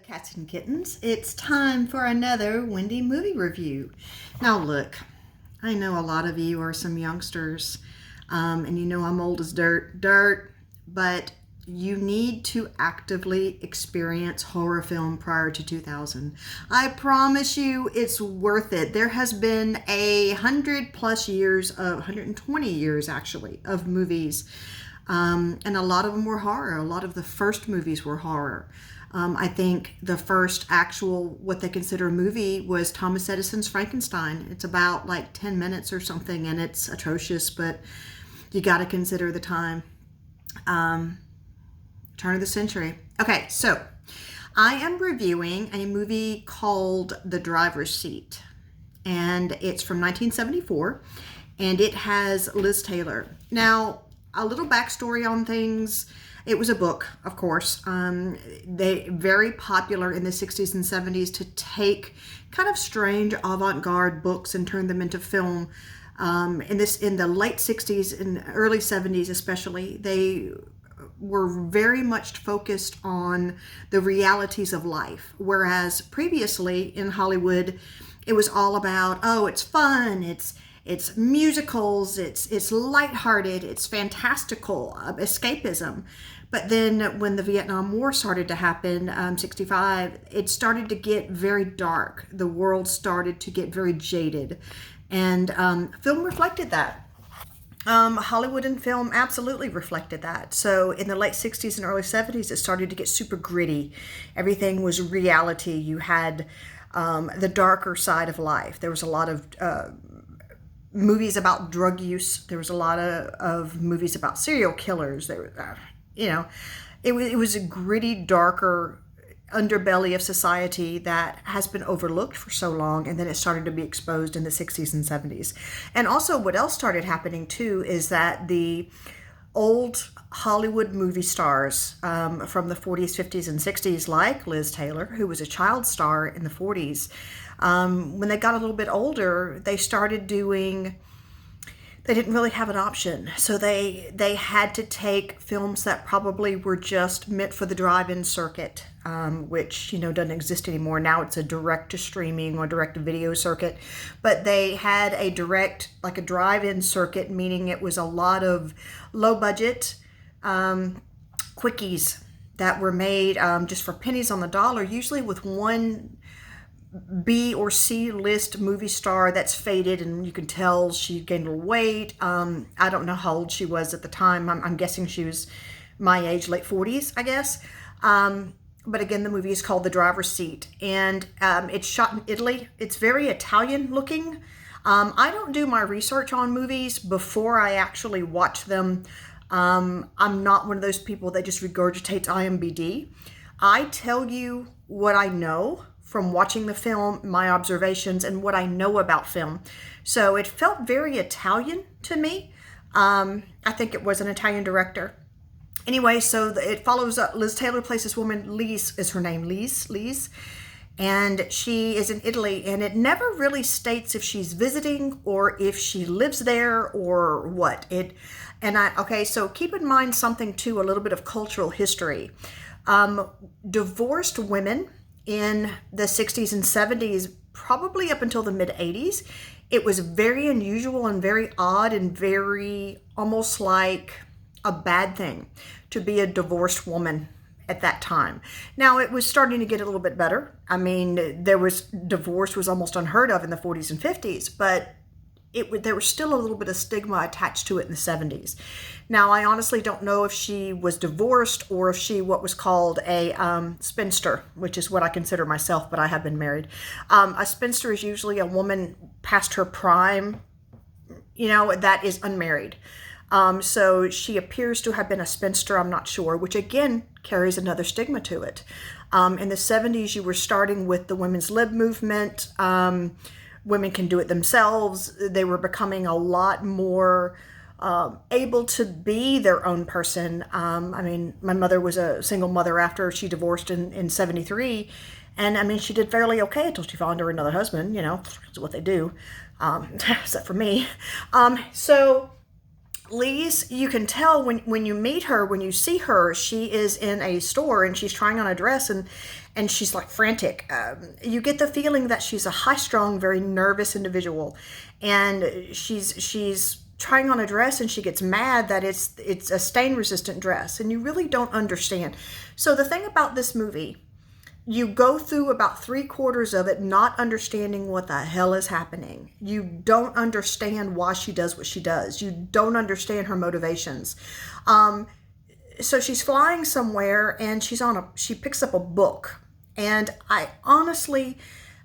cats and kittens. It's time for another Wendy movie review. Now look, I know a lot of you are some youngsters, and you know I'm old as dirt, but you need to actively experience horror film prior to 2000. I promise you it's worth it. There has been 100+ years, 120 years actually, of movies. And a lot of them were horror. A lot of the first movies were horror. I think the first actual, what they consider a movie, was Thomas Edison's Frankenstein. It's about like 10 minutes or something, and it's atrocious, but you got to consider the time. Turn of the century. Okay, so I am reviewing a movie called The Driver's Seat, and it's from 1974, and it has Liz Taylor. Now, a little backstory on things. It was a book, of course. They very popular in the 60s and 70s to take kind of strange avant-garde books and turn them into film. In the late 60s and early 70s especially, they were very much focused on the realities of life, whereas previously in Hollywood it was all about, oh, it's fun, it's musicals, it's lighthearted, it's fantastical, escapism. But then when the Vietnam War started to happen, 65, it started to get very dark. The world started to get very jaded, and film reflected that. Hollywood and film absolutely reflected that. So in the late 60s and early 70s, it started to get super gritty. Everything was reality. You had the darker side of life. There was a lot of movies about drug use. There was a lot of movies about serial killers. There were, it was a gritty, darker underbelly of society that has been overlooked for so long, and then it started to be exposed in the 60s and 70s. And also what else started happening too is that the old Hollywood movie stars from the 40s, 50s, and 60s, like Liz Taylor, who was a child star in the 40s, when they got a little bit older, they started doing, they didn't really have an option. So they had to take films that probably were just meant for the drive-in circuit, which, doesn't exist anymore. Now it's a direct-to-streaming or direct-to-video circuit. But they had a drive-in circuit, meaning it was a lot of low-budget quickies that were made just for pennies on the dollar, usually with one B or C list movie star that's faded, and you can tell she gained a little weight. I don't know how old she was at the time. I'm guessing she was my age, late 40s, I guess. But again, the movie is called The Driver's Seat, and it's shot in Italy. It's very Italian looking. I don't do my research on movies before I actually watch them. I'm not one of those people that just regurgitates IMDb. I tell you what I know from watching the film, my observations, and what I know about film. So it felt very Italian to me. I think it was an Italian director. Anyway, so it follows up. Liz Taylor plays this woman, Lise is her name, Lise, and she is in Italy, and it never really states if she's visiting or if she lives there or what. So keep in mind something too, a little bit of cultural history. Divorced women in the 60s and 70s, probably up until the mid 80s, it was very unusual and very odd and very almost like a bad thing to be a divorced woman at that time. Now it was starting to get a little bit better. I mean, divorce was almost unheard of in the 40s and 50s, but there was still a little bit of stigma attached to it in the 70s. Now, I honestly don't know if she was divorced or if she what was called a spinster, which is what I consider myself, but I have been married. A spinster is usually a woman past her prime, that is unmarried. So she appears to have been a spinster, I'm not sure, which again carries another stigma to it. In the 70s, you were starting with the women's lib movement. Women can do it themselves. They were becoming a lot more able to be their own person. My mother was a single mother after she divorced in 73. And she did fairly okay until she found her another husband, that's what they do, except for me. So Lise, you can tell when you meet her, when you see her, she is in a store and she's trying on a dress and she's like frantic. You get the feeling that she's a high-strung, very nervous individual, and she's trying on a dress and she gets mad that it's a stain-resistant dress, and you really don't understand. So the thing about this movie, you go through about 3/4 of it not understanding what the hell is happening. You don't understand why she does what she does. You don't understand her motivations. So she's flying somewhere and she picks up a book. And I honestly,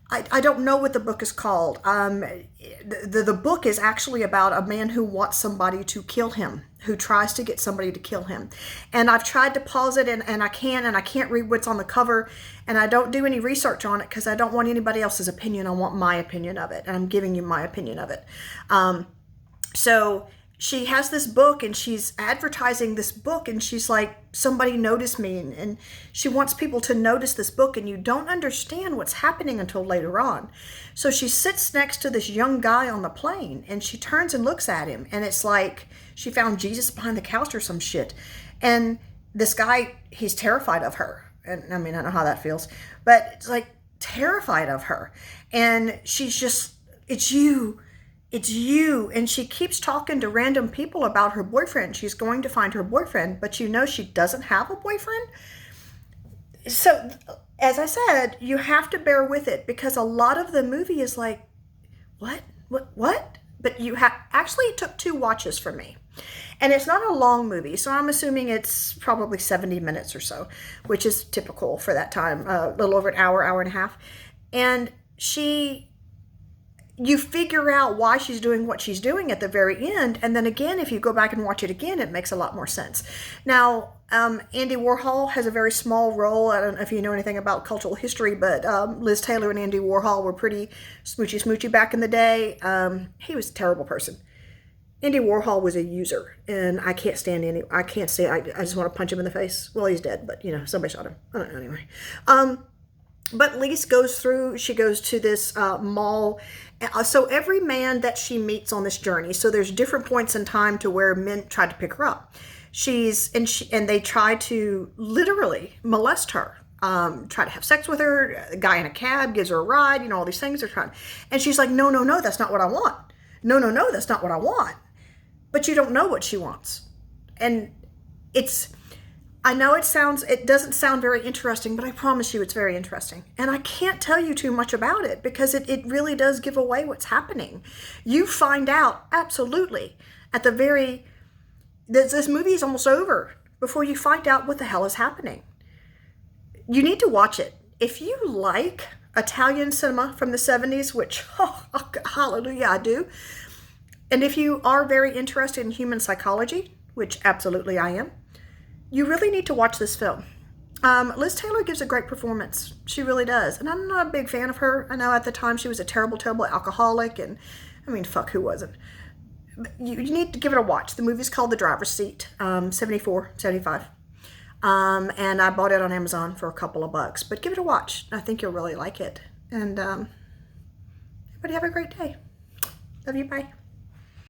I don't know what the book is called. The book is actually about a man who wants somebody to kill him, who tries to get somebody to kill him. And I've tried to pause it and I can't read what's on the cover, and I don't do any research on it because I don't want anybody else's opinion. I want my opinion of it, and I'm giving you my opinion of it. So she has this book and she's advertising this book, and she's like, somebody noticed me, and she wants people to notice this book, and you don't understand what's happening until later on. So she sits next to this young guy on the plane and she turns and looks at him, and it's like she found Jesus behind the couch or some shit. And this guy, he's terrified of her. And I mean, I don't know how that feels, but it's like terrified of her. And she's just, it's you. And she keeps talking to random people about her boyfriend. She's going to find her boyfriend, but you know she doesn't have a boyfriend. So, as I said, you have to bear with it because a lot of the movie is like, what? But actually it took 2 watches for me. And it's not a long movie, so I'm assuming it's probably 70 minutes or so, which is typical for that time, a little over an hour and a half. And you figure out why she's doing what she's doing at the very end. And then again, if you go back and watch it again, it makes a lot more sense. Now, Andy Warhol has a very small role. I don't know if you know anything about cultural history, but Liz Taylor and Andy Warhol were pretty smoochy back in the day. He was a terrible person. Andy Warhol was a user, and I can't stand I just want to punch him in the face. Well, he's dead, but somebody shot him. I don't know, anyway. But Lise goes to this mall. So every man that she meets on this journey, so there's different points in time to where men tried to pick her up. And they try to literally molest her, try to have sex with her. A guy in a cab gives her a ride, all these things they're trying. And she's like, no, that's not what I want. No, that's not what I want. But you don't know what she wants. And I know it doesn't sound very interesting, but I promise you it's very interesting. And I can't tell you too much about it because it really does give away what's happening. You find out absolutely at this movie is almost over before you find out what the hell is happening. You need to watch it. If you like Italian cinema from the 70s, which, hallelujah, I do. And if you are very interested in human psychology, which absolutely I am, you really need to watch this film. Liz Taylor gives a great performance. She really does. And I'm not a big fan of her. I know at the time she was a terrible, terrible alcoholic. And I mean, fuck, who wasn't? But you need to give it a watch. The movie's called The Driver's Seat, 74, 75. And I bought it on Amazon for a couple of bucks. But give it a watch. I think you'll really like it. And everybody have a great day. Love you. Bye.